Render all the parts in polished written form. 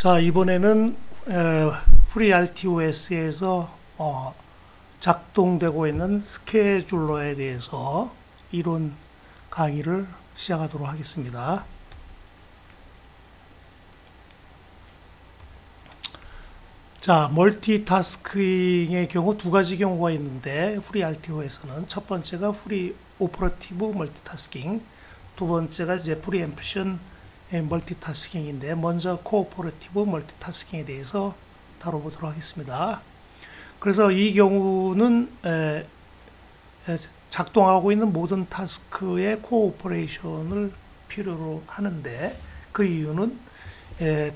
자, 이번에는 FreeRTOS에서 작동되고 있는 스케줄러에 대해서 이론 강의를 시작하도록 하겠습니다. 자, 멀티타스킹의 경우 두 가지 경우가 있는데 FreeRTO에서는 첫 번째가 프리 오퍼레이티브 멀티타스킹, 두 번째가 이제 프리앰프션 멀티타스킹인데 먼저 코오퍼레이티브 멀티타스킹에 대해서 다뤄보도록 하겠습니다. 그래서 이 경우는 작동하고 있는 모든 타스크의 코오퍼레이션을 필요로 하는데 그 이유는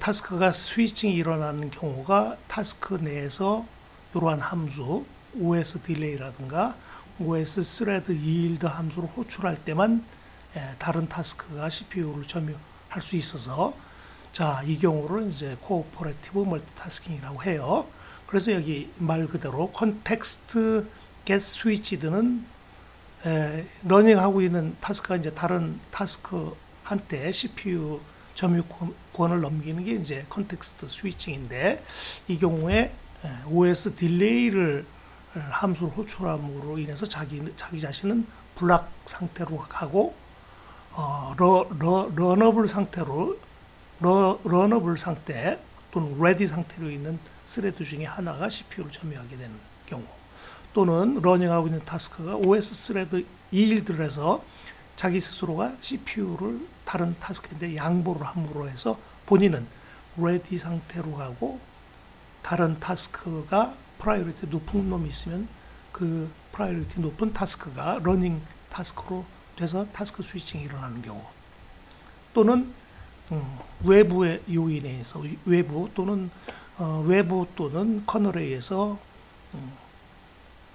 타스크가 스위칭이 일어나는 경우가 타스크 내에서 이러한 함수 OS 딜레이라든가 OS 스레드 yield 함수를 호출할 때만 다른 타스크가 CPU를 점유할 수 있어서 자, 이 경우를 이제 코오퍼레이티브 멀티타스킹이라고 해요. 그래서 여기 말 그대로 컨텍스트 get switched는 러닝하고 있는 타스크가 이제 다른 타스크한테 CPU 점유권을 넘기는 게 이제 컨텍스트 스위칭인데 이 경우에 OS 딜레이를 함수를 호출함으로 인해서 자기 자신은 블락 상태로 가고 러너블 상태 또는 레디 상태로 있는 스레드 중에 하나가 CPU를 점유하게 되는 경우, 또는 러닝하고 있는 타스크가 OS 스레드 yield를 해서 자기 스스로가 CPU를 다른 타스크인데 양보를 함으로 해서 본인은 레디 상태로 가고 다른 타스크가 프라이어리티 높은 놈이 있으면 그 프라이어리티 높은 타스크가 러닝 타스크로 돼서 타스크 스위칭이 일어나는 경우, 또는 외부의 요인에 의해서 외부 또는 커널에 의해서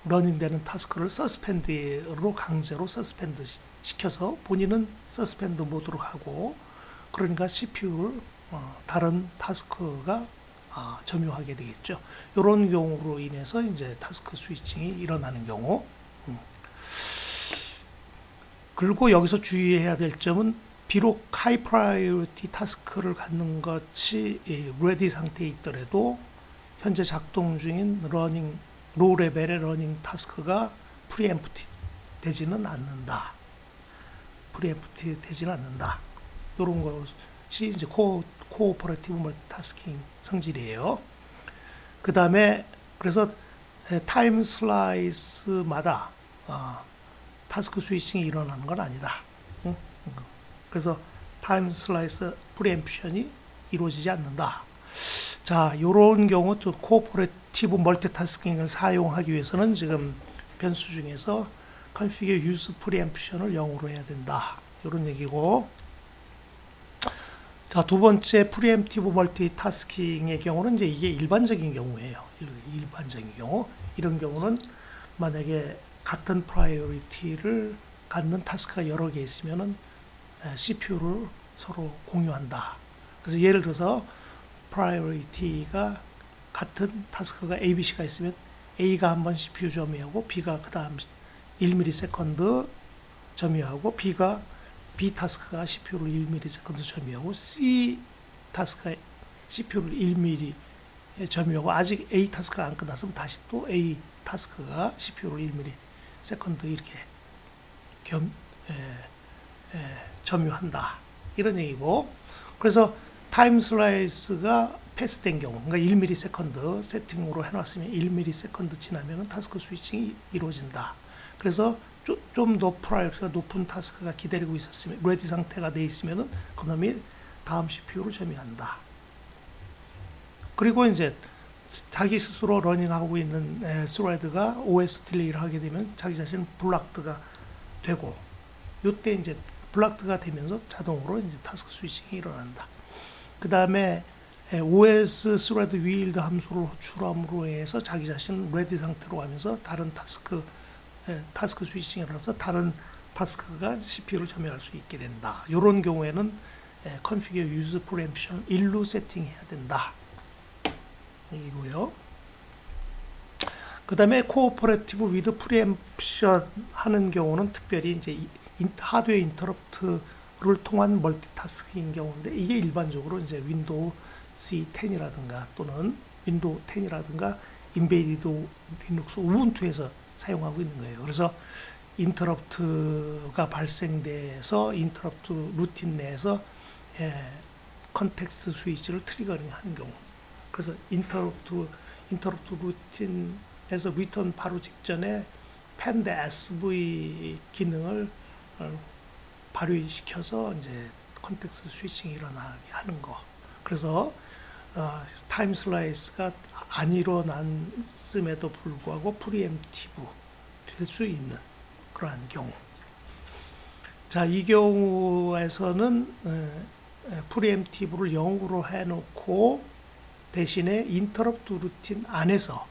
러닝되는 타스크를 서스펜드로 강제로 서스펜드 시켜서 본인은 서스펜드 모드로 가고, 그러니까 CPU를 다른 타스크가 점유하게 되겠죠. 이런 경우로 인해서 이제 타스크 스위칭이 일어나는 경우. 그리고 여기서 주의해야 될 점은 비록 하이 프라이어리티 타스크를 갖는 것이 레디 상태에 있더라도 현재 작동 중인 러닝 로 레벨의 러닝 타스크가 프리엠프티 되지는 않는다. 이런 것이 이제 코오퍼레이티브 멀티타스킹 성질이에요. 그 다음에 그래서 타임 슬라이스마다 타스크 스위칭이 일어나는 건 아니다. 그래서 타임 슬라이스 프리앰프션이 이루어지지 않는다. 자, 이런 경우 또 코오퍼레이티브 멀티타스킹을 사용하기 위해서는 지금 변수 중에서 configure use preemption을 0으로 해야 된다. 이런 얘기고. 자, 두 번째 프리앰프티브 멀티타스킹의 경우는 이제 이게 일반적인 경우예요. 일반적인 경우. 이런 경우는 만약에 같은 프라이어리티를 갖는 타스크가 여러 개 있으면은 CPU를 서로 공유한다. 그래서 예를 들어서 프라이어리티가 같은 타스크가 ABC가 있으면 A가 한번 CPU 점유하고 B가 그 다음 1ms 점유하고 B 타스크가 CPU를 1ms 점유하고 C 타스크가 CPU를 1ms 점유하고 아직 A 타스크가 안 끝났으면 다시 또 A 타스크가 CPU를 1ms 이렇게 점유한다. 이런 얘기고. 그래서 타임 슬라이스가 패스된 경우, 그러니까 1ms 세팅으로 해놨으면 1ms 지나면 타스크 스위칭이 이루어진다. 그래서 좀 더 프라이어리티가 높은 타스크가 기다리고 있었으면, 레디 상태가 돼 있으면은 그놈이 다음 CPU를 점유한다. 그리고 이제 자기 스스로 러닝하고 있는 스레드가 OS 딜레이를 하게 되면 자기 자신은 블락드가 되고, 이때 이제 블락드가 되면서 자동으로 이제 타스크 스위칭이 일어난다. 그 다음에 OS 스레드 yield 함수를 호출함으로 해서 자기 자신은 레디 상태로 가면서 다른 타스크 스위칭이 일어나서 다른 타스크가 CPU를 점유할 수 있게 된다. 이런 경우에는 configure use preemption 1로 세팅해야 된다. 이고요. 그 다음에 코오퍼레이티브 위드 프리앰프션 하는 경우는 특별히 이제 하드웨어 인터럽트 통한 멀티타스킹 경우인데 이게 일반적으로 이제 윈도우 C10이라든가 또는 윈도우 10이라든가 인베디드 리눅스 우분투에서 사용하고 있는 거예요. 그래서 인터럽트가 발생돼서 인터럽트 루틴 내에서 컨텍스트 스위치를 트리거링 하는 경우. 그래서 인터럽트 루틴에서 리턴 바로 직전에 펜드 SV 기능을 발휘시켜서 이제 컨텍스트 스위칭이 일어나게 하는 거. 그래서 타임 슬라이스가 안 일어났음에도 불구하고 프리엠티브 될 수 있는 그러한 경우. 자, 이 경우에서는 프리엠티브를 0으로 해놓고 대신에 인터럽트 루틴 안에서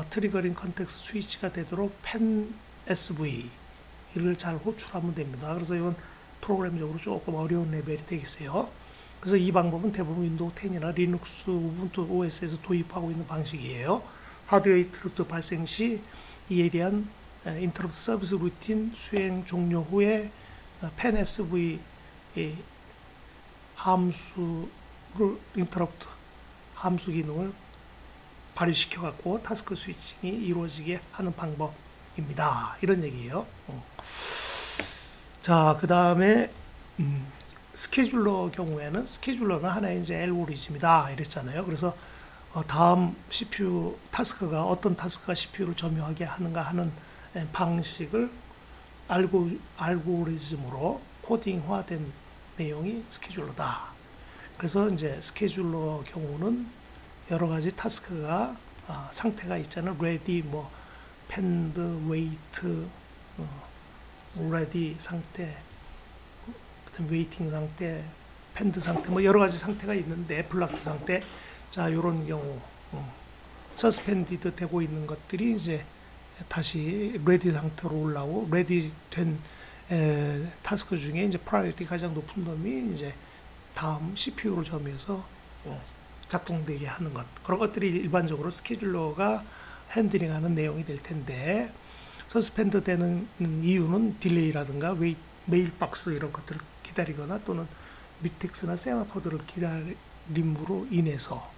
트리거링 컨텍스트 스위치가 되도록 펜 SV를 잘 호출하면 됩니다. 그래서 이건 프로그램적으로 조금 어려운 레벨이 되겠어요. 그래서 이 방법은 대부분 윈도우 10이나 리눅스, 우분투 OS에서 도입하고 있는 방식이에요. 하드웨어 인터럽트 발생 시 이에 대한 인터럽트 서비스 루틴 수행 종료 후에 펜 SV 함수를 인터럽트 함수 기능을 발휘시켜 갖고 타스크 스위칭이 이루어지게 하는 방법입니다. 이런 얘기예요. 자, 그 다음에 스케줄러 경우에는 스케줄러는 하나의 이제 알고리즘이다 이랬잖아요. 그래서 다음 CPU 타스크가 어떤 타스크가 CPU를 점유하게 하는가 하는 방식을 알고리즘으로 코딩화된 내용이 스케줄러다. 그래서 이제 스케줄러 경우는 여러 가지 타스크가 상태가 있잖아요. ready, pend, wait, ready 상태, 그다음 waiting 상태, pend 상태, 여러 가지 상태가 있는데 블락드 상태. 자, 이런 경우 suspended 되고 있는 것들이 이제 다시 ready 상태로 올라오고 ready 된 타스크 중에 이제 priority 가장 높은 놈이 이제 다음 CPU를 점유해서 작동되게 하는 것. 그런 것들이 일반적으로 스케줄러가 핸들링하는 내용이 될 텐데 서스펜드 되는 이유는 딜레이라든가 메일박스 이런 것들을 기다리거나 또는 뮤텍스나 세마포드를 기다림으로 인해서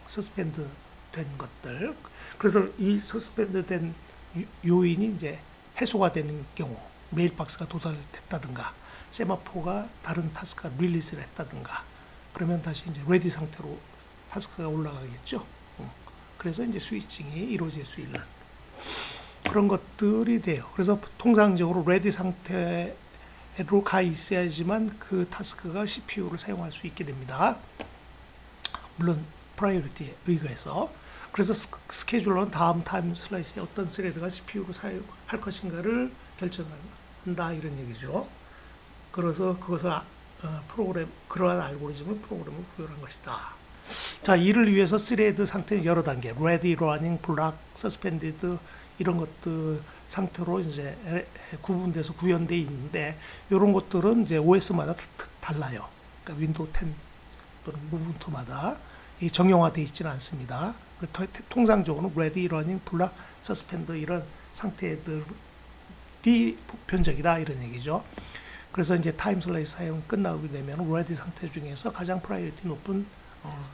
서스펜드 된 것들. 그래서 이 서스펜드 된 요인이 이제 해소가 되는 경우 메일박스가 도달됐다든가 세마포가 다른 타스크가 릴리스를 했다든가 그러면 다시 이제 레디 상태로 타스크가 올라가겠죠. 그래서 이제 스위칭이 이루어질 수 있는 그런 것들이 돼요. 그래서 통상적으로 레디 상태로 가 있어야지만 그 타스크가 CPU를 사용할 수 있게 됩니다. 물론 프라이어리티에 의거해서. 그래서 스케줄러는 다음 타임 슬라이스에 어떤 스레드가 CPU로 사용할 것인가를 결정한다 이런 얘기죠. 그래서 그것을 그러한 알고리즘을 프로그램을 구현한 것이다. 자, 이를 위해서 스레드 상태는 여러 단계, ready, running, block, suspended 이런 것들 상태로 이제 구분돼서 구현되어 있는데 이런 것들은 이제 OS마다 달라요. 그러니까 윈도우 10 또는 우분투마다 정형화되어 있지는 않습니다. 통상적으로는 ready, running, block, suspend 이런 상태들이 보편적이다 이런 얘기죠. 그래서 이제 타임 슬라이스 사용 끝나게 되면 ready 상태 중에서 가장 프라이어리티 높은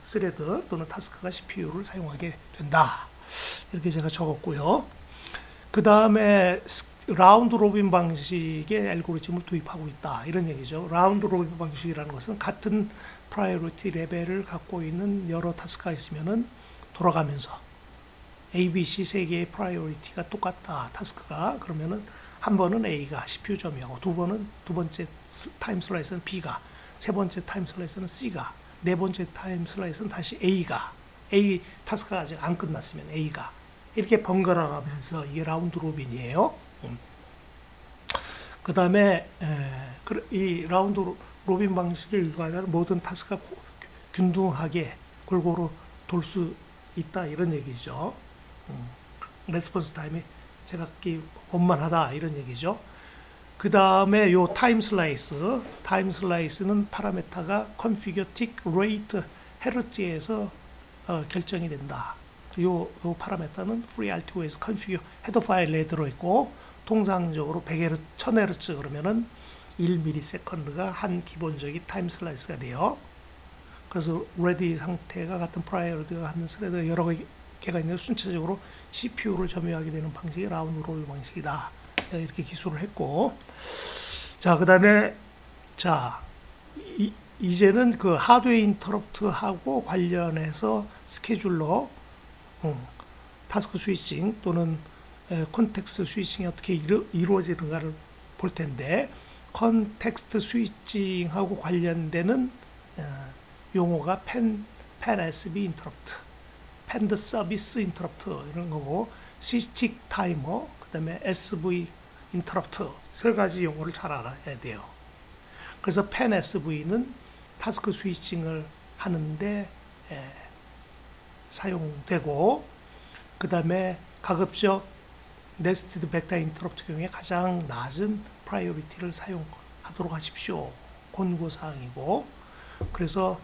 스레드 또는 타스크가 CPU를 사용하게 된다. 이렇게 제가 적었고요. 그 다음에 라운드 로빈 방식의 알고리즘을 도입하고 있다. 이런 얘기죠. 라운드 로빈 방식이라는 것은 같은 프라이어리티 레벨을 갖고 있는 여러 타스크가 있으면은 돌아가면서 A, B, C 세 개의 프라이어리티가 똑같다. 타스크가. 그러면은 한 번은 A가 CPU 점유하고 두 번째 타임 슬라이스는 B가, 세 번째 타임 슬라이스는 C가, 네 번째 타임 슬라이스는 다시 A가, A 타스크가 아직 안 끝났으면 A가 이렇게 번갈아 가면서 이게 라운드 로빈이에요. 그 다음에 이 라운드 로빈 방식에 의거하면 모든 타스크가 균등하게 골고루 돌 수 있다 이런 얘기죠. 레스폰스 타임이 제각기 원만하다 이런 얘기죠. 그 다음에 요 타임 슬라이스는 파라메타가 configure tick rate 헤르츠에서 결정이 된다. 요 파라메타는 FreeRTO에서 configure 헤더 파일에 들어있고 통상적으로 100Hz, 1000Hz 그러면은 1ms가 한 기본적인 타임 슬라이스가 돼요. 그래서 레디 상태가 같은 프라이어리티가 같은 스레드가 여러 개가 있는데 순차적으로 CPU를 점유하게 되는 방식이 라운드 로빈 방식이다. 이렇게 기술을 했고, 자, 그 다음에, 자, 이제는 그 하드웨어 인터럽트하고 관련해서 스케줄러, 타스크 스위칭 또는 콘텍스트 스위칭이 어떻게 이루어지는가를 볼 텐데, 컨텍스트 스위칭하고 관련되는 용어가 펜 SB 인터럽트, 펜드 서비스 인터럽트 이런 거고, 시스틱 타이머, 그 다음에 SV 인터럽트 세 가지 용어를 잘 알아야 돼요. 그래서 펜 SV는 타스크 스위칭을 하는데 사용되고, 그 다음에 가급적 네스티드 백타 인터럽트 경우에 가장 낮은 프라이어리티를 사용하도록 하십시오. 권고사항이고, 그래서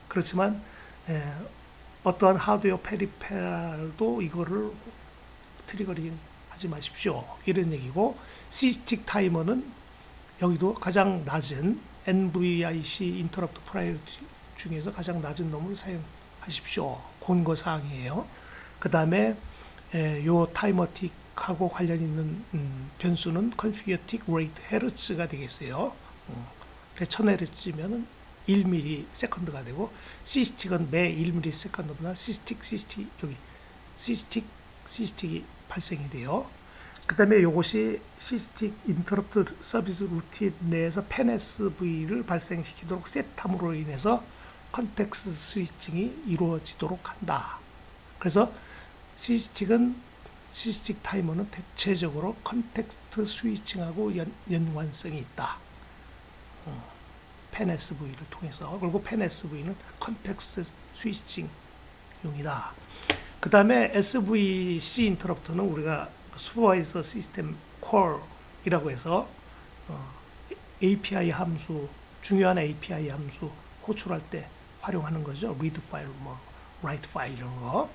그렇지만 어떠한 하드웨어 페리페랄도 이거를 트리거링 하지 마십시오. 이런 얘기고, 시스틱 타이머는 여기도 가장 낮은 NVIC 인터럽트 프라이어리티 중에서 가장 낮은 놈을 사용하십시오. 권고사항이에요. 그 다음에 요 타이머틱하고 관련 있는 변수는 configuretic rate 헤르츠가 되겠어요. 1000Hz면은 1ms가 되고, 시스틱은 매 1ms보다 시스틱 여기 시스틱이 발생이 돼요. 그 다음에 이것이 시스틱 인터럽트 서비스 루틴 내에서 펜 SV를 발생시키도록 셋함으로 인해서 컨텍스트 스위칭이 이루어지도록 한다. 그래서 시스틱 타이머는 대체적으로 컨텍스트 스위칭하고 연관성이 있다. 펜 SV를 통해서. 그리고 펜 SV는 컨텍스트 스위칭용이다. 그 다음에 SVC 인터럽트는 우리가 슈퍼바이저 시스템 콜이라고 해서 API 함수, 중요한 API 함수 호출할 때 활용하는 거죠. read 파일, write 파일 이런 거.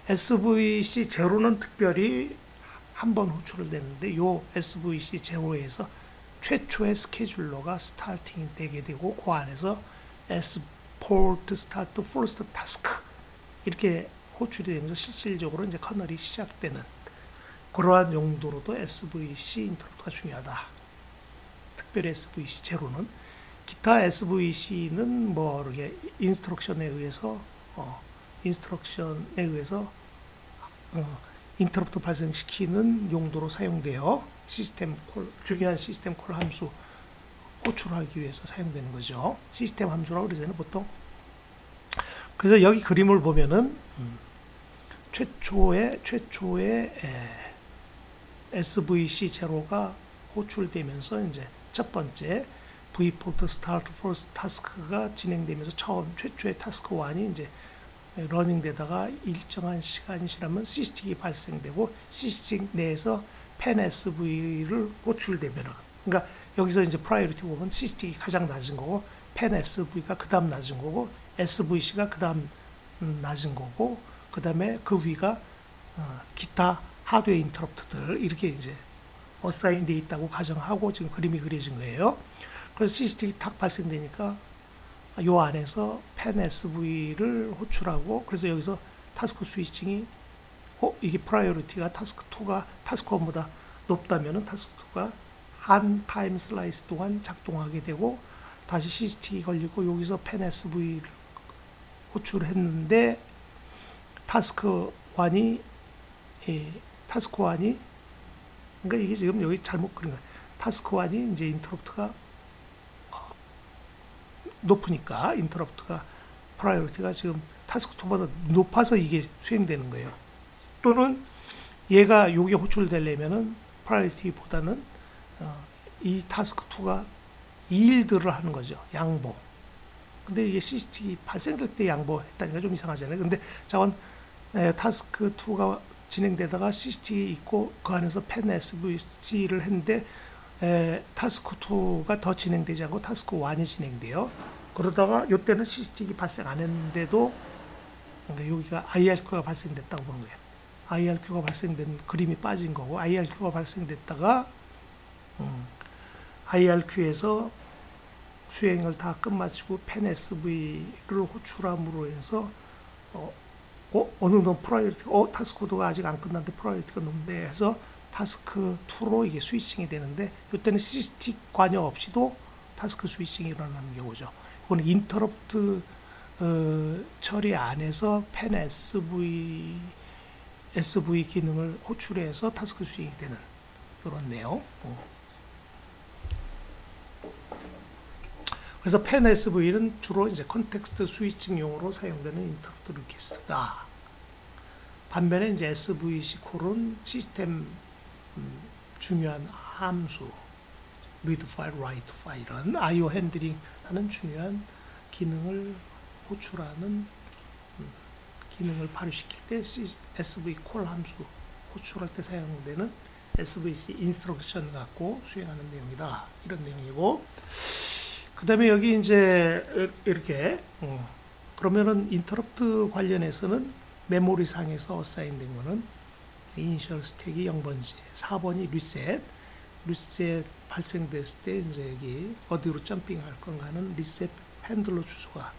SVC 제로는 특별히 한 번 호출을 되는데, 요 SVC 제로에서 최초의 스케줄러가 스타팅이 되게 되고, 그 안에서 port start first task 이렇게 호출이 되면서 실질적으로 이제 커널이 시작되는 그러한 용도로도 SVC 인터럽트가 중요하다. 특별히 SVC 제로는. 기타 SVC는 뭐 이렇게 인스트럭션에 의해서 인터럽트 발생시키는 용도로 사용되어 시스템 콜, 중요한 시스템 콜 함수 호출하기 위해서 사용되는 거죠. 시스템 함수라고 그러잖아요, 보통. 그래서 여기 그림을 보면은 최초의 SVC 제로가 호출되면서 이제 첫 번째 vport start first task가 진행되면서 최초의 task 1이 이제 러닝 되다가 일정한 시간이 지나면 시스틱이 발생되고, 시스틱 내에서 펜 SV를 호출되면은, 그러니까 여기서 이제 프라이어리티 보면 시스틱이 가장 낮은 거고, 펜 SV가 그 다음 낮은 거고, SVC가 그 다음 낮은 거고, 그 다음에 그 위가 기타 하드웨어 인터럽트들 이렇게 이제 어사인되어 있다고 가정하고 지금 그림이 그려진 거예요. 그래서 시스틱이 탁 발생되니까 요 안에서 펜 SV를 호출하고, 그래서 여기서 타스크 스위칭이 이게 프라이어리티가 타스크 2가 타스크 1보다 높다면은 타스크 2가 한 타임 슬라이스 동안 작동하게 되고, 다시 시스틱이 걸리고 여기서 펜 SV를 호출했는데 타스크 1이 그러니까 이게 지금 여기 잘못 그린 거야. 타스크 1이 이제 인터럽트가 높으니까 인터럽트가 프라이어리티가 지금 타스크 2보다 높아서 이게 수행되는 거예요. 또는 얘가 요게 호출되려면은 프라이어리티보다는 이 타스크 2가 일들을 하는 거죠. 양보. 근데 이게 시스틱이 발생될 때 양보했다니까 좀 이상하잖아요. 근데 자원 타스크 2가 진행되다가 시스틱이 있고 그 안에서 펜 SVC를 했는데 타스크 2가 더 진행되지 않고 타스크 1이 진행돼요. 그러다가 이때는 시스틱이 발생 안 했는데도, 그러니까 여기가 IRQ가 발생됐다고 보는 거예요. IRQ가 발생된 그림이 빠진 거고, IRQ가 발생됐다가 IRQ에서 수행을 다 끝마치고 펜 SV를 호출함으로 해서 어느 정도 프라이어리티, 타스크 코드가 아직 안 끝났는데 프라이어리티가 높네 해서 타스크 2로 이게 스위칭이 되는데, 이때는 시스틱 관여 없이도 타스크 스위칭이 일어나는 경우죠. 이거는 인터럽트 처리 안에서 펜 SV 기능을 호출해서 타스크 스위칭이 되는 이런 내용. 그래서 펜 SV는 주로 이제 컨텍스트 스위칭용으로 사용되는 인터럽트 리퀘스트다. 반면에 이제 SVC 콜은 시스템 중요한 함수, read 파일, write 파일 이런 I/O 핸들링 하는 중요한 기능을 호출하는 기능을 발휘시킬 때 SV 콜 함수 호출할 때 사용되는 SVC 인스트럭션 갖고 수행하는 내용이다. 이런 내용이고, 그 다음에 여기 이제 이렇게 그러면은 인터럽트 관련해서는 메모리 상에서 어사인된 거는 이니셜 스택이 0번지, 4번이 리셋 발생됐을 때 이제 여기 어디로 점핑할 건가는 리셋 핸들러 주소가,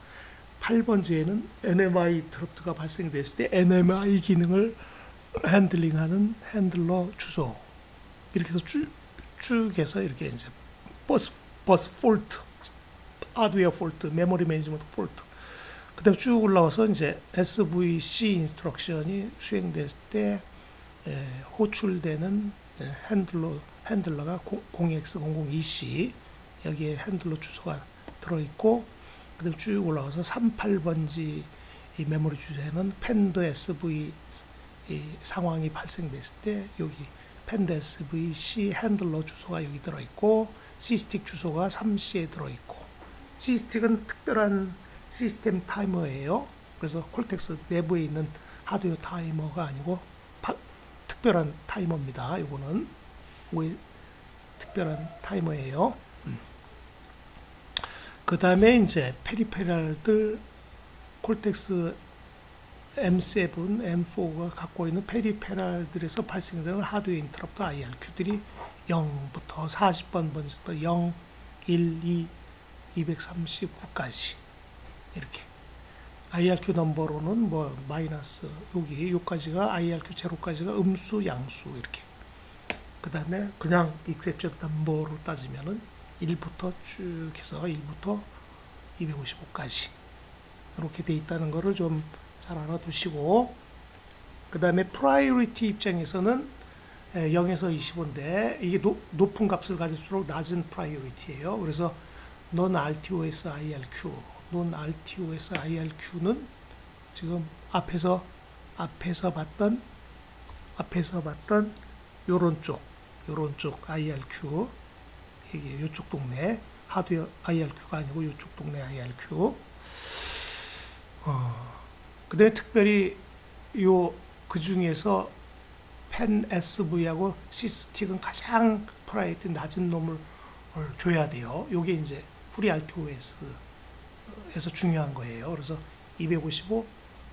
8번지에는 NMI 인터럽트가 발생됐을 때 NMI 기능을 핸들링하는 핸들러 주소, 이렇게 해서 쭉 해서 이렇게 이제 버스 폴트, 하드웨어 폴트, 메모리 매니지먼트 폴트, 그 다음에 쭉 올라와서 이제 SVC 인스트럭션이 수행됐을 때 호출되는 핸들러가 0x002C, 여기에 핸들러 주소가 들어있고, 그 다음에 쭉 올라와서 38번지 이 메모리 주소에는 펜드 SV 상황이 발생됐을 때 여기 펜드 SVC 핸들러 주소가 여기 들어있고, 시스틱 주소가 3C에 들어있고, 시스틱은 특별한 시스템 타이머예요. 그래서 콜텍스 내부에 있는 하드웨어 타이머가 아니고 특별한 타이머입니다. 이거는 특별한 타이머예요. 그 다음에 이제 페리페랄들, 콜텍스 M7, M4가 갖고 있는 페리페랄들에서 발생되는 하드웨어 인터럽트 IRQ들이 0부터 40번 번지부터 0, 1, 2, 239까지 이렇게. IRQ 넘버로는 뭐 마이너스 여기까지가 IRQ 제로까지가 음수, 양수 이렇게. 그 다음에 그냥 익셉션 넘버로 따지면은 1부터 쭉 해서 1부터 255까지 이렇게 돼 있다는 거를 좀 잘 알아두시고, 그 다음에 프라이어리티 입장에서는 0에서 25인데 이게 높은 값을 가질수록 낮은 프라이어리티예요. 그래서 non-RTOS IRQ는 지금 앞에서 봤던 요런 쪽 IRQ, 이게 요쪽 동네 하드웨어 IRQ가 아니고 요쪽 동네 IRQ. 그 다음에 특별히 그 중에서 펜 SV하고 시스틱은 가장 프라이어리티 낮은 놈을 줘야 돼요. 요게 이제 FreeRTOS에서 중요한 거예요. 그래서 255,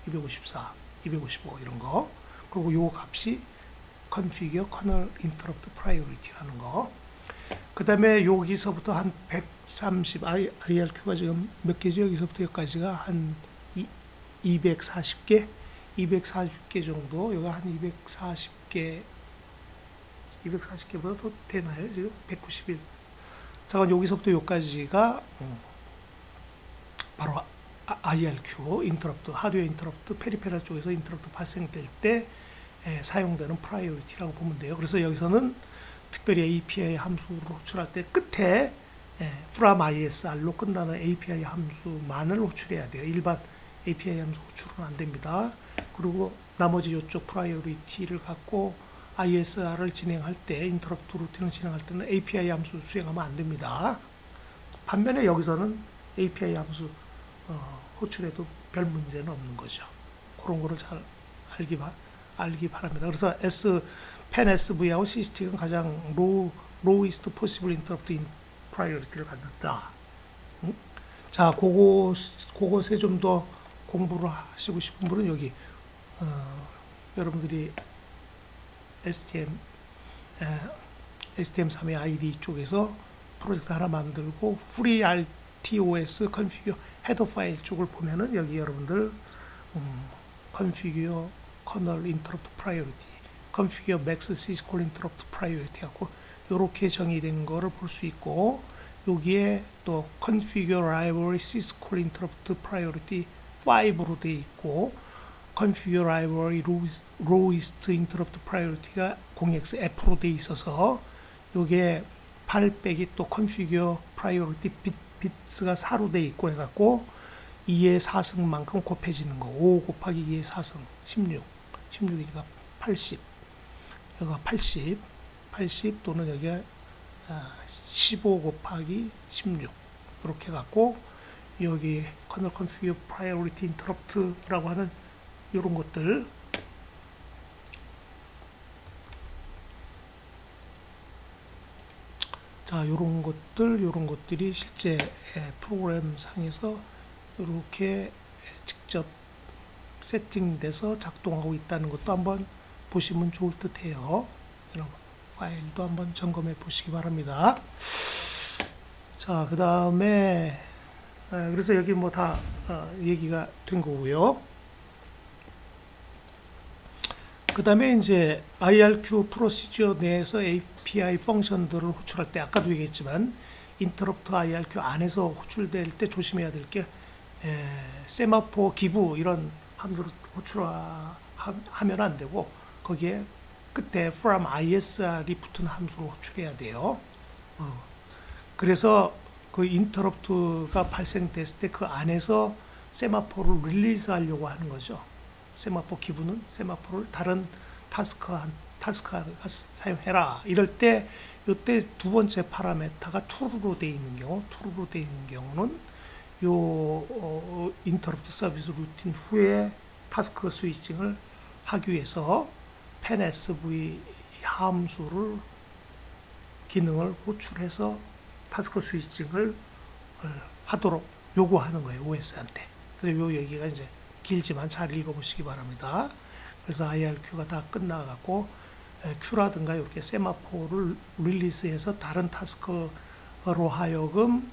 254, 255 이런 거. 그리고 요 값이 Configure Kernel Interrupt Priority라는 거. 그 다음에 여기서부터 한 130, IRQ가 지금 몇 개죠? 여기서부터 여기까지가 한 240개 정도, 여기가 한 240개보다 더 되나요? 지금 191. 잠깐, 여기서부터 여기까지가 바로 IRQ, 인터럽트, 하드웨어 인터럽트, 페리페랄 쪽에서 인터럽트 발생될 때 사용되는 프라이어리티라고 보면 돼요. 그래서 여기서는 특별히 API 함수를 호출할 때 끝에 from ISR로 끝나는 API 함수만을 호출해야 돼요. 일반 API 함수 호출은 안 됩니다. 그리고 나머지 이쪽 프라이어리티를 갖고 ISR을 진행할 때, 인터럽트 루틴을 진행할 때는 API 함수 수행하면 안 됩니다. 반면에 여기서는 API 함수 호출해도 별 문제는 없는 거죠. 그런 거를 잘 알기 바랍니다. 그래서 펜 SV하고 시스틱은 가장 lowest possible interrupt priority를 갖는다. 자, 그것에 좀 더 공부를 하시고 싶은 분은 여기 여러분들이 STM32 IDE 쪽에서 프로젝트 하나 만들고 FreeRTOS configure 헤더 파일 쪽을 보면은 여기 여러분들 configure kernel interrupt priority, configure max syscall interrupt priority 하고 이렇게 정의된 거를 볼 수 있고, 여기에 또 configure library syscall interrupt priority 5로 돼 있고, configure library lowest interrupt priority가 0xF로 돼 있어서 요게 8 빼기 또 configure priority bits가 4로 돼 있고 해갖고 2의 4승만큼 곱해지는 거. 5 곱하기 2의 4승 16. 16이니까 80. 여기가 80 또는 여기가 15 곱하기 16 이렇게 해갖고 여기 kernel configure priority interrupt라고 하는 이런 것들, 자, 요런 것들이 실제 프로그램 상에서 이렇게 직접 세팅돼서 작동하고 있다는 것도 한번 보시면 좋을 듯 해요. 여러분, 파일도 한번 점검해 보시기 바랍니다. 자, 그 다음에, 그래서 여기 뭐 다 얘기가 된 거고요. 그 다음에 이제 IRQ 프로시저 내에서 API 펑션들을 호출할 때, 아까도 얘기했지만 인터럽트 IRQ 안에서 호출될 때 조심해야 될 게 세마포 기부 이런 함수를 호출하면 안 되고, 거기에 끝에 from ISR이 붙은 함수로 호출해야 돼요. 그래서 그 인터럽트가 발생됐을 때 그 안에서 세마포를 릴리즈 하려고 하는 거죠. 세마포 기부는 세마포를 다른 타스크가 사용해라. 이럴 때 이때 두 번째 파라메타가 true로 되어 있는 경우는 요 인터럽트 서비스 루틴 후에 타스크 스위칭을 하기 위해서 PAN-SV 함수를 기능을 호출해서 타스크 스위칭을 하도록 요구하는 거예요, OS한테. 그래서 요 얘기가 이제 길지만 잘 읽어보시기 바랍니다. 그래서 IRQ가 다 끝나갖고 Q라든가 이렇게 세마포를 릴리스해서 다른 타스크로 하여금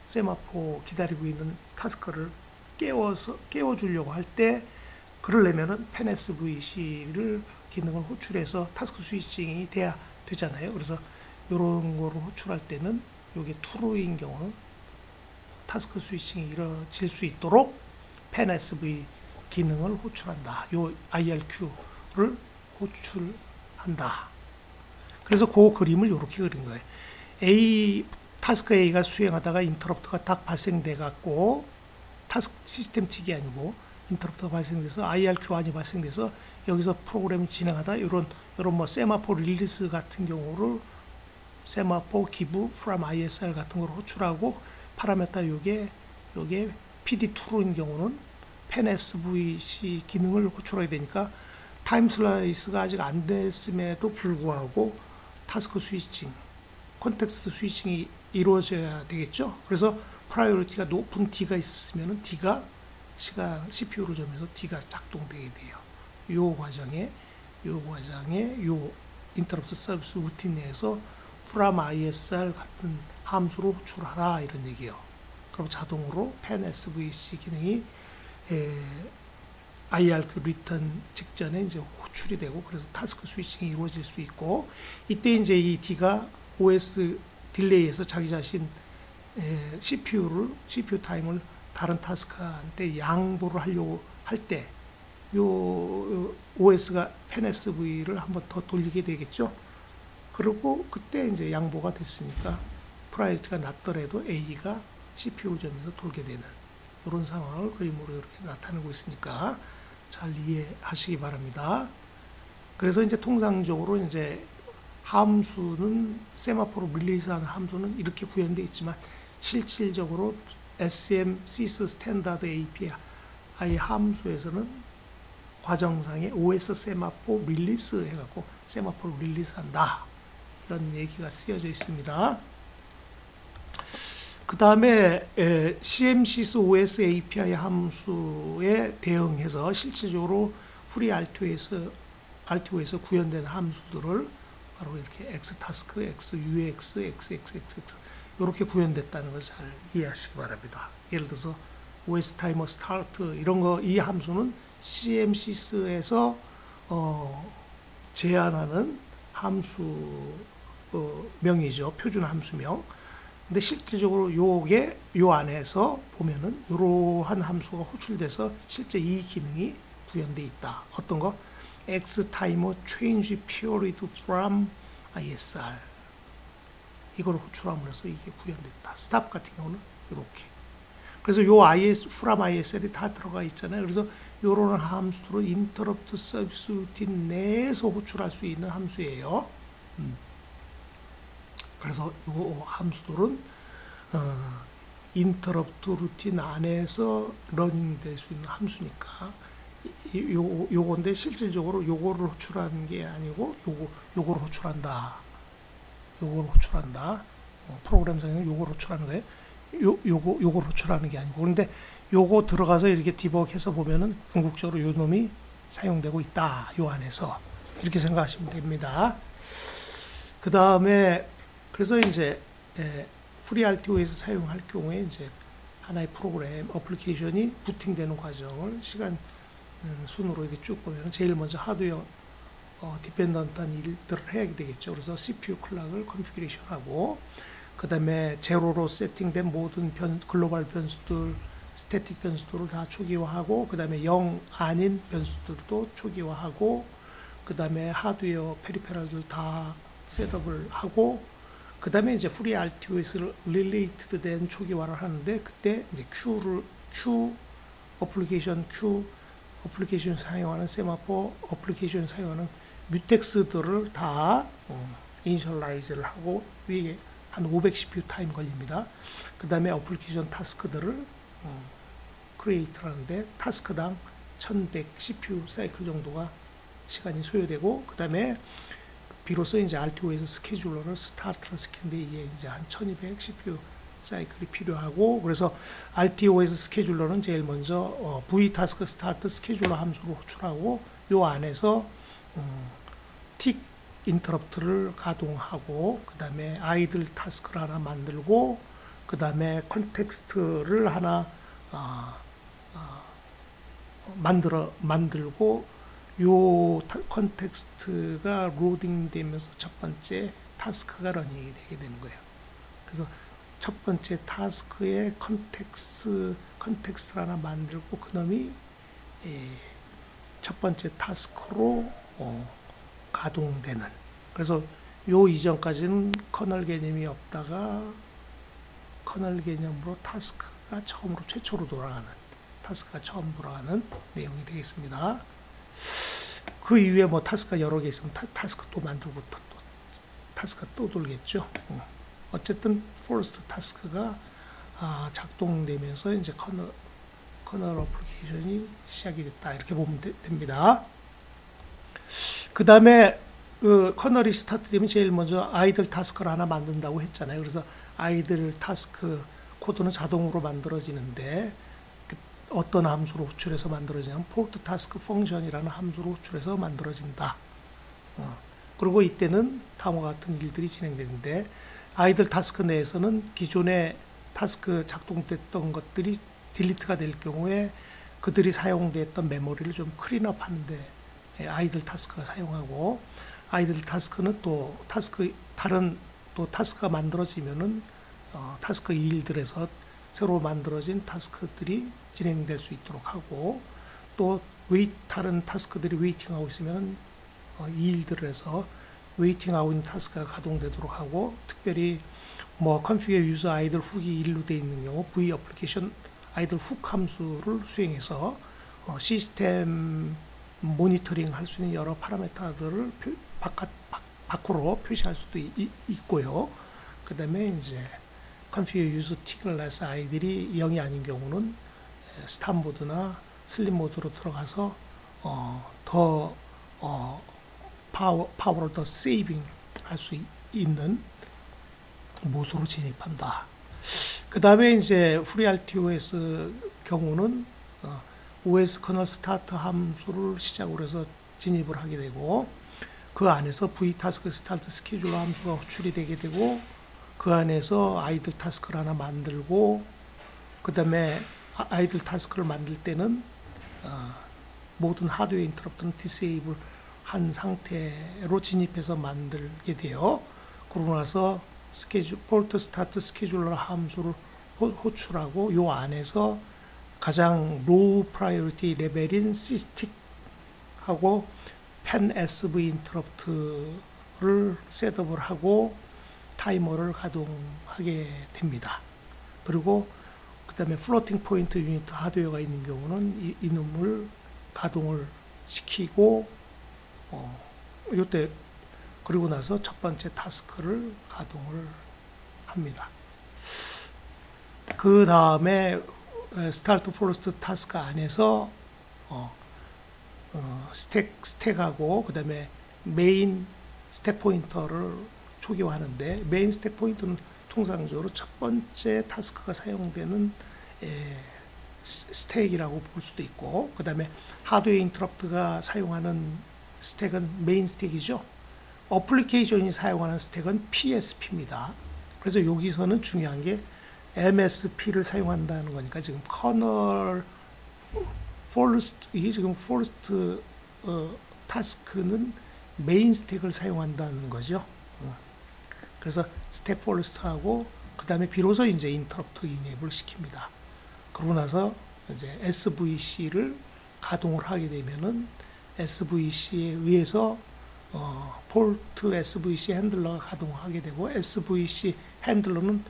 세마포 기다리고 있는 타스크를 깨워주려고 할 때, 그러려면은 PAN-SVC를 기능을 호출해서 타스크 스위칭이 돼야 되잖아요. 그래서 이런 거를 호출할 때는 이게 true인 경우는 타스크 스위칭이 이루어질 수 있도록 PAN-SV 기능을 호출한다. 요 IRQ를 호출한다. 그래서 그 그림을 이렇게 그린 거예요. 타스크 A가 수행하다가 인터럽트가 딱 발생돼 갖고, 타스크 시스템 틱이 아니고 인터럽트가 발생돼서 IRQ 안이 발생돼서 여기서 프로그램을 진행하다 이런 뭐 세마포 릴리스 같은 경우를 세마포 기부 from ISR 같은 걸 호출하고, 파라메타 요게 PD2인 경우는 PAN-SVC 기능을 호출해야 되니까 타임 슬라이스가 아직 안 됐음에도 불구하고 타스크 스위칭, 콘텍스트 스위칭이 이루어져야 되겠죠. 그래서 프라이어리티가 높은 D가 있으면 D가 CPU로 점에서 D가 작동되게 돼요. 요 과정에 요 인터럽트 서비스 루틴 내에서 from ISR 같은 함수로 호출하라 이런 얘기예요. 그럼 자동으로 PAN-SVC 기능이 IRQ 리턴 직전에 이제 호출이 되고, 그래서 타스크 스위칭이 이루어질 수 있고, 이때 이제 이 D가 OS 딜레이에서 자기 자신 CPU 타임을 다른 타스크한테 양보를 하려고 할 때 요 OS가 PAN-SV를 한번 더 돌리게 되겠죠. 그리고 그때 이제 양보가 됐으니까 프라이어티가 낮더라도 A가 CPU 점에서 돌게 되는 이런 상황을 그림으로 이렇게 나타내고 있으니까 잘 이해하시기 바랍니다. 그래서 이제 통상적으로 이제 함수는 세마포로 릴리즈하는 함수는 이렇게 구현되어 있지만, 실질적으로 SM sys 스탠다드 API 함수에서는 과정상에 OS 세마포 릴리스 해갖고 세마포를 릴리스한다 이런 얘기가 쓰여져 있습니다. 그 다음에 CMSys OS API 함수에 대응해서 실질적으로 FreeRTOS RTO에서 구현된 함수들을 바로 이렇게 x 타스크, x ux, x x x x 이렇게 구현됐다는 것을 잘 이해하시기 바랍니다. 예를 들어서 OS 타이머 스타트 이런 거 이 함수는 CMSIS에서 제한하는 함수 명이죠. 표준 함수명. 근데 실질적으로 요게 요 안에서 보면은 이러한 함수가 호출돼서 실제 이 기능이 구현돼 있다. 어떤 거? X 타이머 change period from ISR 이걸 호출함으로 해서 이게 구현됐다. 스탑 같은 경우는 이렇게. 그래서 요 from ISR이 다 들어가 있잖아요. 그래서 요런 함수들은 interrupt service routine 내에서 호출할 수 있는 함수예요. 그래서 요 함수들은 interrupt routine 안에서 러닝 될 수 있는 함수니까 요건데 실질적으로 요거를 호출하는 게 아니고 요거를 호출한다. 요걸 호출한다. 프로그램상에는 요걸 호출하는 거예요. 요걸 호출하는 게 아니고. 그런데 요거 들어가서 이렇게 디버그해서 보면은 궁극적으로 요 놈이 사용되고 있다. 요 안에서. 이렇게 생각하시면 됩니다. 그 다음에 그래서 이제 FreeRTO에서 사용할 경우에 이제 하나의 프로그램, 어플리케이션이 부팅되는 과정을 시간 순으로 이렇게 쭉 보면 제일 먼저 하드웨어 디펜던트한 일들을 해야 되겠죠. 그래서 CPU 클락을 컨피그레이션하고 그 다음에 제로로 세팅된 모든 글로벌 변수들, 스태틱 변수들을 다 초기화하고 그 다음에 0 아닌 변수들도 초기화하고 그 다음에 하드웨어 페리페럴들 다 셋업을 하고 그 다음에 이제 FreeRTO에서 릴레이트드 된 초기화를 하는데 그때 이제 어플리케이션 사용하는 세마포, 어플리케이션 사용하는 뮤텍스들을 다 이니셜라이즈를 하고 위에 한 500 CPU 타임 걸립니다. 그 다음에 어플리케이션 타스크들을 크리에이트를 하는데 타스크당 1100 CPU 사이클 정도가 시간이 소요되고 그 다음에 비로소 이제 RTO에서 스케줄러를 스타트를 시키는데 이게 이제 한 1200 CPU 사이클이 필요하고 그래서 RTO에서 스케줄러는 제일 먼저 V 타스크 스타트 스케줄러 함수로 호출하고 요 안에서 틱 인터럽트를 가동하고 그 다음에 아이들 타스크를 하나 만들고 그 다음에 컨텍스트를 하나 만들고 요 컨텍스트가 로딩 되면서 첫 번째 타스크가 러닝이 되게 되는 거예요. 그래서 첫 번째 타스크의 컨텍스트를 하나 만들고 그놈이 첫 번째 타스크로 가동되는. 그래서 요 이전까지는 커널 개념이 없다가 커널 개념으로 타스크가 최초로 돌아가는 타스크가 처음 돌아가는 내용이 되겠습니다. 그 이후에 뭐 타스크가 여러 개 있으면 타스크 또 만들고 또 타스크가 또 돌겠죠. 어쨌든 퍼스트 타스크가 작동되면서 이제 커널 어플리케이션이 시작이 됐다 이렇게 보면 됩니다. 그 다음에 그 커널이 스타트되면 제일 먼저 아이들 타스크를 하나 만든다고 했잖아요. 그래서 아이들 타스크 코드는 자동으로 만들어지는데 어떤 함수로 호출해서 만들어지냐면 포르트 타스크 펑션이라는 함수로 호출해서 만들어진다. 그리고 이때는 다음과 같은 일들이 진행되는데 아이들 타스크 내에서는 기존의 타스크 작동됐던 것들이 딜리트가 될 경우에 그들이 사용됐던 메모리를 좀 클린업 하는데 아이들 타스크가 사용하고 아이들 타스크는 또 다른 타스크가 만들어지면은 타스크 일들에서 새로 만들어진 타스크들이 진행될 수 있도록 하고 또 다른 타스크들이 웨이팅하고 있으면 이 일들을 해서 웨이팅하고 있는 타스크가 가동되도록 하고 특별히 뭐 configure user 아이들 훅이 일로 되어 있는 경우 V 어플리케이션 아이들 훅 함수를 수행해서 시스템 모니터링 할 수 있는 여러 파라미터들을 밖으로 표시할 수도 있고요. 그 다음에 이제 configure user 틱을 내서 아이들이 0이 아닌 경우는 스탑 모드나 슬립 모드로 들어가서 더 파워를 더 세이빙 할 수 있는 모드로 진입한다. 그 다음에 이제 FreeRTOS 경우는 OS 커널 스타트 함수를 시작으로 해서 진입을 하게 되고, 그 안에서 vtask start 스케줄러 함수가 호출이 되게 되고, 그 안에서 아이들 타스크를 하나 만들고, 그 다음에 아이들 타스크를 만들 때는 모든 하드웨어 인터럽트는 디세이블 한 상태로 진입해서 만들게 돼요. 그러고 나서 폴트 스타트 스케줄러 함수를 호출하고, 요 안에서 가장 로우 프라이어리티 레벨인 시스틱하고 펜 SV 인터럽트를 셋업을 하고 타이머를 가동하게 됩니다. 그리고 그 다음에 플로팅 포인트 유니트 하드웨어가 있는 경우는 이놈을 가동을 시키고, 요때 그리고 나서 첫 번째 타스크를 가동을 합니다. 그 다음에 스타트 포스트 타스크 안에서 스택하고 그 다음에 메인 스택 포인터를 초기화하는데, 메인 스택 포인터는 통상적으로 첫 번째 타스크가 사용되는 스택이라고 볼 수도 있고, 그 다음에 하드웨어 인터럽트가 사용하는 스택은 메인 스택이죠. 어플리케이션이 사용하는 스택은 PSP입니다. 그래서 여기서는 중요한 게 MSP를 사용한다는 거니까, 지금 커널 포스트, 이게 지금 포스트 타스크는 메인 스택을 사용한다는 거죠. 그래서 스택 포스트하고 그 다음에 비로소 이제 인터럽트 이네이블 시킵니다. 그러고 나서 이제 SVC를 가동을 하게 되면은 SVC에 의해서 폴트 SVC 핸들러가 가동하게 되고, SVC 핸들러는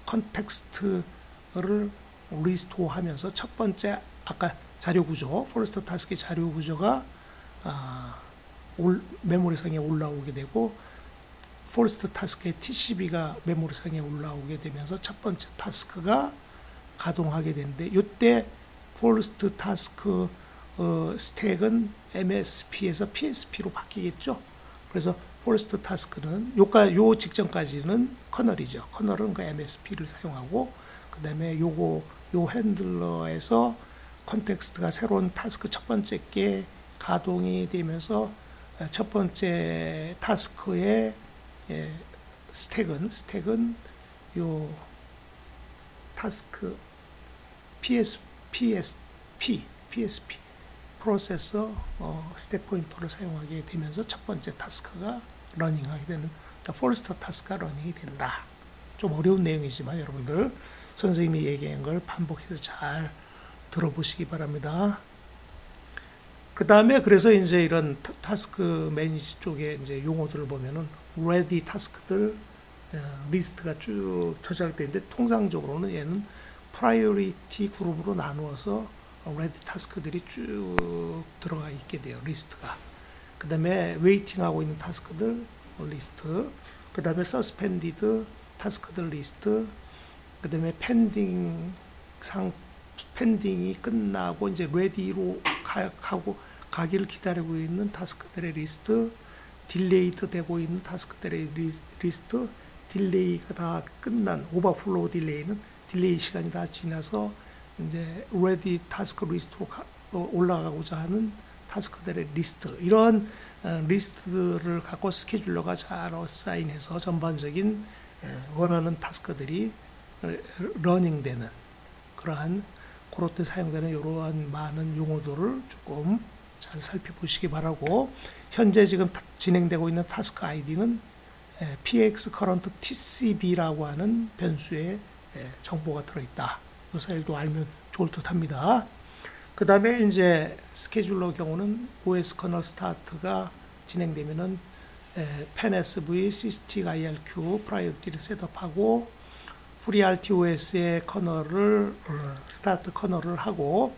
컨텍스트를 리스토어하면서 첫 번째 아까 자료 구조, 포스트 타스크의 자료 구조가 메모리상에 올라오게 되고, 포스트 타스크의 TCB가 메모리상에 올라오게 되면서 첫 번째 타스크가 가동하게 되는데, 이때 포스트 타스크 스택은 MSP에서 PSP로 바뀌겠죠. 그래서 포스트 타스크는 요 직전까지는 커널이죠. 커널은 그 MSP를 사용하고, 그 다음에 요 핸들러에서 컨텍스트가 새로운 타스크 첫 번째 게 가동이 되면서 첫 번째 타스크의 스택은 요 타스크 PSP 프로세서 스택 포인터를 사용하게 되면서 첫 번째 타스크가 러닝하게 되는, 그러니까 포스트 타스크가 러닝이 된다. 좀 어려운 내용이지만 여러분들 선생님이 얘기한 걸 반복해서 잘 들어보시기 바랍니다. 그 다음에 그래서 이제 이런 타스크 매니지 쪽에 이제 용어들을 보면은 ready 타스크들 리스트가 쭉 저장되어 있는데, 통상적으로는 얘는 프라이어리티 그룹으로 나누어서 ready 타스크들이 쭉 들어가 있게 돼요. 리스트가. 그 다음에 웨이팅하고 있는 타스크들 리스트, 그 다음에 서스펜디드 타스크들 리스트, 그 다음에 펜딩이 끝나고 이제 레디로 가기를 기다리고 있는 타스크들의 리스트, 딜레이드 되고 있는 타스크들의 리스트, 딜레이가 다 끝난 오버플로우 딜레이는 딜레이 시간이 다 지나서 이제 레디 타스크 리스트로 올라가고자 하는 타스크들의 리스트, 이런 리스트를 갖고 스케줄러가 잘 어사인해서 전반적인 원하는 타스크들이 러닝되는 그러한 그럴 때 사용되는 이러한 많은 용어들을 조금 잘 살펴보시기 바라고, 현재 지금 진행되고 있는 타스크 아이디는 px current tcb라고 하는 변수에 정보가 들어있다. 이 사실도 알면 좋을 듯 합니다. 그 다음에 이제 스케줄러 경우는 OS 커널 스타트가 진행되면은 펜SV, 시스틱 IRQ 프라이어리티를 셋업하고, FreeRTOS의 커널을 스타트 커널을 하고,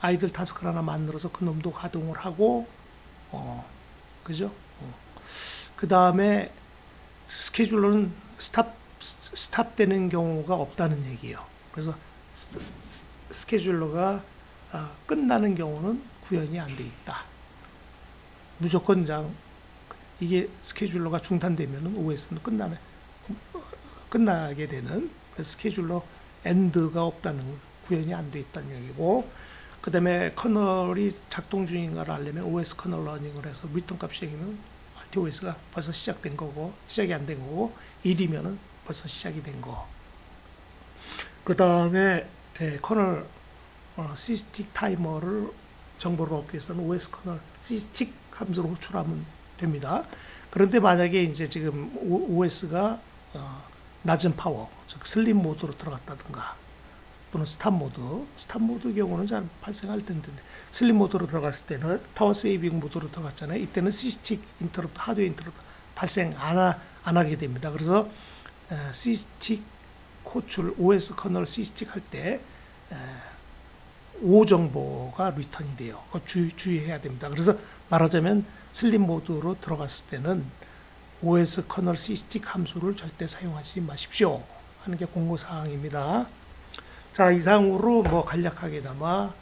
아이들 타스크를 하나 만들어서 그 놈도 가동을 하고, 그죠? 그 다음에 스케줄러는 스탑되는 경우가 없다는 얘기예요. 그래서 스케줄러가 끝나는 경우는 구현이 안 돼 있다. 무조건 이게 스케줄러가 중단되면은 OS는 끝나게 되는, 그래서 스케줄러 엔드가 없다는, 구현이 안 돼 있다는 얘기고, 그 다음에 커널이 작동 중인가를 알려면 OS 커널 러닝을 해서 리턴 값이 0이면 RTOS가 벌써 시작된 거고, 시작이 안 된 거고, 1이면은 벌써 시작이 된 거. 그 다음에 커널 시스틱 타이머를 정보를 얻기 위해서는 OS 커널 시스틱 함수로 호출하면 됩니다. 그런데 만약에 이제 지금 OS가 낮은 파워, 즉 슬립 모드로 들어갔다든가 또는 스탑 모드 경우는 잘 발생할 텐데 슬립 모드로 들어갔을 때는 파워 세이빙 모드로 들어갔잖아요. 이때는 시스틱 인터럽트, 하드웨어 인터럽트 발생 안 하게 됩니다. 그래서 시스틱 호출, OS 커널 시스틱 할 때 O 정보가 리턴이 돼요. 주의해야 됩니다. 그래서 말하자면 슬립 모드로 들어갔을 때는 OS 커널 시스틱 함수를 절대 사용하지 마십시오 하는 게 공고사항입니다. 자, 이상으로 뭐 간략하게나마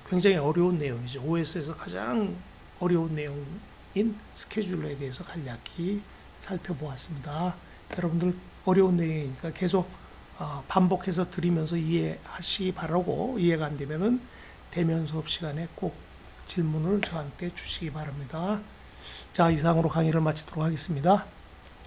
굉장히 어려운 내용이죠. OS에서 가장 어려운 내용인 스케줄러에 대해서 간략히 살펴보았습니다. 여러분들 어려운 내용이니까 계속 반복해서 들으면서 이해하시기 바라고, 이해가 안 되면은 대면 수업 시간에 꼭 질문을 저한테 주시기 바랍니다. 자, 이상으로 강의를 마치도록 하겠습니다.